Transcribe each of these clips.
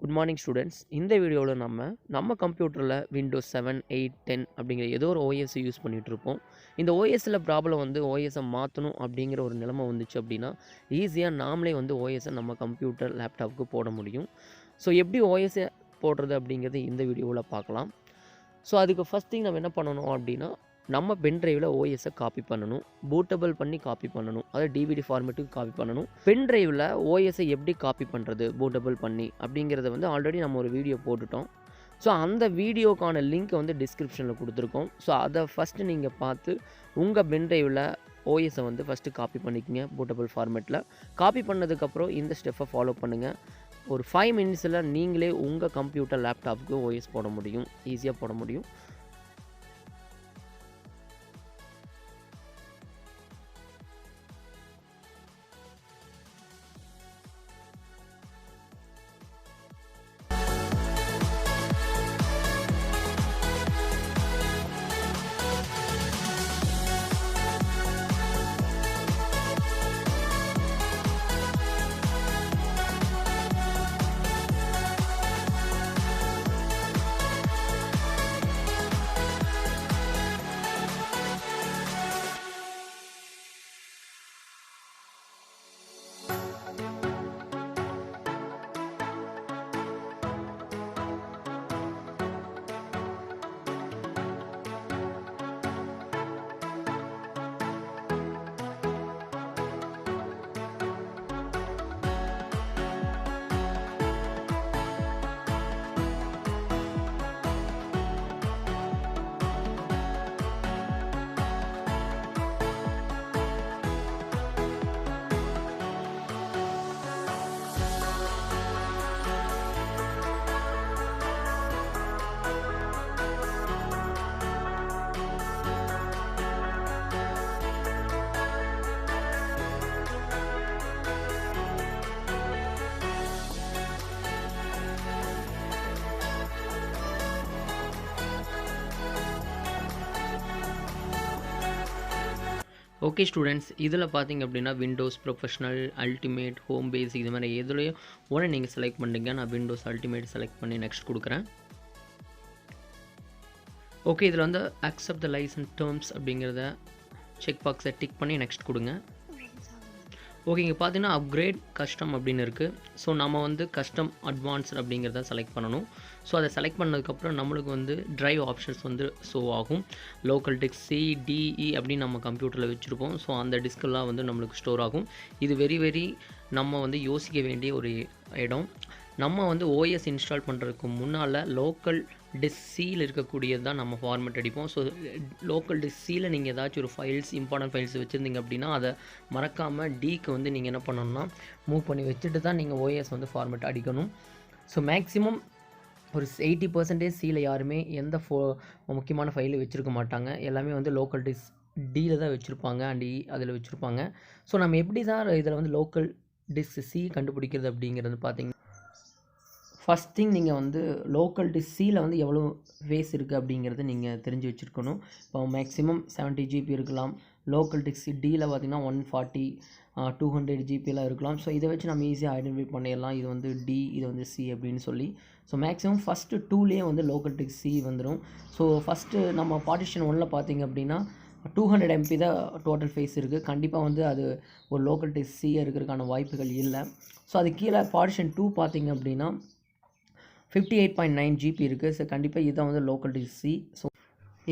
Good morning students. இந்த வீடியோவில் நம்ம கம்ப்யூட்டரில் விண்டோஸ் 7, 8, 10 அப்படிங்கிற ஏதோ ஒரு ஓஎஸ் யூஸ் பண்ணிகிட்ருப்போம். இந்த ஓஎஸில் ப்ராப்ளம் ஓஎஸை மாற்றணும் அப்படிங்கிற ஒரு நிலைமை வந்துச்சு அப்படின்னா ஈஸியாக நாமளே ஓஎஸை நம்ம கம்ப்யூட்டர் லேப்டாப்புக்கு போட முடியும். ஸோ எப்படி ஓஎஸை போடுறது அப்படிங்கிறது இந்த வீடியோவில் பார்க்கலாம். ஸோ அதுக்கு ஃபஸ்ட் திங் நம்ம என்ன பண்ணணும் அப்படின்னா, நம்ம பென்ட்ரைவில் ஓஎஸை காப்பி பண்ணணும், பூட்டபிள் பண்ணி காப்பி பண்ணணும், அதாவது டிவிடி ஃபார்மேட்டுக்கு காப்பி பண்ணணும். பென்ட்ரைவில் ஓஎஸை எப்படி காப்பி பண்ணுறது பூட்டபிள் பண்ணி அப்படிங்கிறத ஆல்ரெடி நம்ம ஒரு வீடியோ போட்டுட்டோம். ஸோ அந்த வீடியோக்கான லிங்க்கை டிஸ்கிரிப்ஷனில் கொடுத்துருக்கோம். ஸோ அதை ஃபஸ்ட்டு நீங்கள் பார்த்து உங்கள் பென்ட்ரைவில் ஓஎஸை ஃபஸ்ட்டு காப்பி பண்ணிக்கங்க பூட்டபிள் ஃபார்மேட்டில். காப்பி பண்ணதுக்கப்புறம் இந்த ஸ்டெப்பை ஃபாலோ பண்ணுங்கள். ஒரு 5 மினிட்ஸில் நீங்களே உங்கள் கம்ப்யூட்டர் லேப்டாப்புக்கு ஓஎஸ் போட முடியும், ஈஸியாக போட முடியும். ஓகே ஸ்டூடெண்ட்ஸ், இதில் பார்த்தீங்க அப்படின்னா விண்டோஸ் ப்ரொஃபஷனல், அல்டிமேட், ஹோம் பேசிக் இது மாதிரி எதுலையும் ஒன்று நீங்கள் செலக்ட் பண்ணுறீங்க. நான் விண்டோஸ் அல்டிமேட் செலக்ட் பண்ணி நெக்ஸ்ட் கொடுக்குறேன். ஓகே, இதில் அக்செப்ட் த லைசன்ஸ் டேர்ம்ஸ் அப்படிங்கிறத செக் பாக்ஸை டிக் பண்ணி நெக்ஸ்ட் கொடுங்க. ஓகே, இங்கே பார்த்தீங்கன்னா அப்கிரேட் கஸ்டம் அப்படின்னு இருக்குது. ஸோ நம்ம கஸ்டம் அட்வான்ஸ்ட் அப்படிங்கிறத செலக்ட் பண்ணணும். ஸோ அதை செலக்ட் பண்ணதுக்கப்புறம் நம்மளுக்கு ட்ரைவ் ஆப்ஷன்ஸ் ஷோ ஆகும். Local disk C, D, E அப்படின்னு நம்ம கம்ப்யூட்டரில் வச்சுருப்போம். ஸோ அந்த டிஸ்கெல்லாம் நம்மளுக்கு ஸ்டோர் ஆகும். இது வெரி நம்ம யோசிக்க வேண்டிய ஒரு இடம். நம்ம ஓஎஸ் இன்ஸ்டால் பண்ணுறதுக்கு முன்னால் லோக்கல் டிஸ்க் Cயில் இருக்கக்கூடியது தான் நம்ம ஃபார்மேட் அடிப்போம். ஸோ லோக்கல் டிஸ்க் Cயில் நீங்கள் ஏதாச்சும் ஒரு ஃபைல்ஸ், இம்பார்ட்டன்ட் ஃபைல்ஸ் வச்சுருந்தீங்க அப்படின்னா அதை மறக்காமல் Dக்கு நீங்கள் என்ன பண்ணணும்னா மூவ் பண்ணி வச்சுட்டு தான் நீங்கள் ஓஎஸ் ஃபார்மேட் அடிக்கணும். ஸோ மேக்ஸிமம் ஒரு 80% Cயில் யாருமே எந்த முக்கியமான ஃபைலும் வச்சுருக்க மாட்டாங்க. எல்லாமே லோக்கல் டிஸ்க் Dயில் தான் வச்சுருப்பாங்க, அண்ட் E அதில் வச்சுருப்பாங்க. ஸோ நம்ம எப்படி தான் இதில் லோக்கல் டிஸ்க் C கண்டுபிடிக்கிறது அப்படிங்கிறது பார்த்தீங்கன்னா, ஃபஸ்ட் திங் நீங்கள் லோக்கல் டிஸ்க் Cயில் எவ்வளோ ஸ்பேஸ் இருக்குது அப்படிங்கிறது நீங்கள் தெரிஞ்சு வச்சுருக்கணும். இப்போ மேக்ஸிமம் 70 GB இருக்கலாம். லோக்கல் டிஸ்க் Dயில் பார்த்திங்கன்னா 140, 200 GBலாம் இருக்கலாம். ஸோ இதை வச்சு நம்ம ஈஸியாக ஐடென்டிஃபை பண்ணிடலாம். இது D, இது C அப்படின்னு சொல்லி. ஸோ மேக்ஸிமம் ஃபஸ்ட்டு 2லேயே லோக்கல் டிஸ்க் C வந்துடும். ஸோ ஃபஸ்ட்டு நம்ம பார்ட்டிஷன் 1ல் பார்த்திங்க அப்படின்னா 200 MB தான் டோட்டல் ஃபேஸ் இருக்குது. கண்டிப்பாக அது ஒரு லோக்கல் டிஸ்க் C இருக்கிறதுக்கான வாய்ப்புகள் இல்லை. ஸோ அது கீழே பார்ட்டிஷன் 2 பார்த்திங்க அப்படின்னா 58.9 GB இருக்குது. ஸோ கண்டிப்பாக இதுதான் லோக்கல் டிஸ்க் C. ஸோ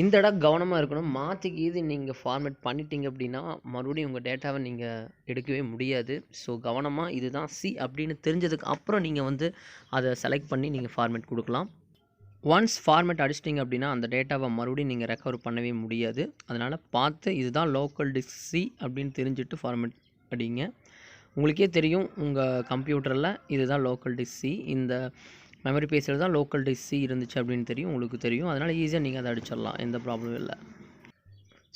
இந்த இடம் கவனமாக இருக்கணும். மாற்றிக்கு நீங்கள் ஃபார்மேட் பண்ணிட்டீங்க அப்படின்னா மறுபடியும் உங்கள் டேட்டாவை நீங்கள் எடுக்கவே முடியாது. ஸோ கவனமாக இதுதான் C அப்படின்னு தெரிஞ்சதுக்கு அப்புறம் நீங்கள் அதை செலக்ட் பண்ணி நீங்கள் ஃபார்மேட் கொடுக்கலாம். ஒன்ஸ் ஃபார்மேட் அடிச்சிட்டிங்க அப்படின்னா அந்த டேட்டாவை மறுபடியும் நீங்கள் ரெக்கவர் பண்ணவே முடியாது. அதனால் பார்த்து இதுதான் லோக்கல் டிஸ்க் C அப்படின்னு தெரிஞ்சுட்டு ஃபார்மேட் அடிங்க. உங்களுக்கே தெரியும் உங்கள் கம்ப்யூட்டரில் இதுதான் லோக்கல் டிஸ்க் C, இந்த மெமரி பேஸில் தான் லோக்கல் டிஸ்க் C இருந்துச்சு அப்படின்னு தெரியும், உங்களுக்கு தெரியும். அதனால் ஈஸியாக நீங்கள் அதை அடிச்சிடலாம், எந்த ப்ராப்ளமும் இல்லை.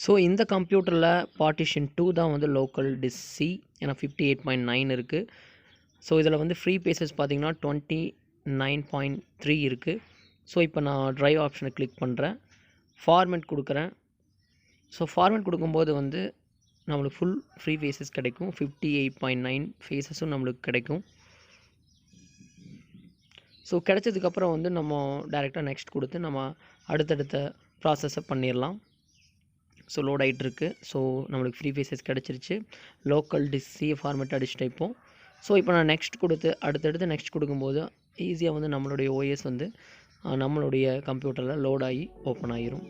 ஸோ இந்த கம்ப்யூட்டரில் பார்ட்டிஷன் 2 தான் லோக்கல் டிஸ்க் C. ஏன்னா 58.9 இருக்குது. ஸோ இதில் ஃப்ரீ பேசஸ் பார்த்திங்கன்னா 29.3 இருக்குது. ஸோ இப்போ நான் ட்ரைவ் ஆப்ஷனை கிளிக் பண்ணுறேன், ஃபார்மேட் கொடுக்குறேன். ஸோ ஃபார்மேட் கொடுக்கும்போது நம்மளுக்கு ஃபுல் ஃப்ரீ ஃபேஸஸ் கிடைக்கும். 58.9 ஃபேஸஸும் நம்மளுக்கு கிடைக்கும். ஸோ கிடச்சதுக்கப்புறம் வந்து நம்ம டேரெக்டாக நெக்ஸ்ட் கொடுத்து நம்ம அடுத்தடுத்த ப்ராசஸை பண்ணிடலாம். ஸோ லோட் ஆகிட்டுருக்கு. ஸோ நம்மளுக்கு ஃப்ரீ ஃபேஸஸ் கிடச்சிருச்சு. லோக்கல் டிஸ்சி ஃபார்மேட் அடிச்சுட்டு இப்போது. ஸோ இப்போ நான் நெக்ஸ்ட் கொடுத்து அடுத்தடுத்து நெக்ஸ்ட் கொடுக்கும்போது ஈஸியாக வந்து நம்மளுடைய ஓஎஸ் வந்து நம்மளுடைய கம்ப்யூட்டரில் லோட் ஆகி ஓப்பன் ஆகிரும்.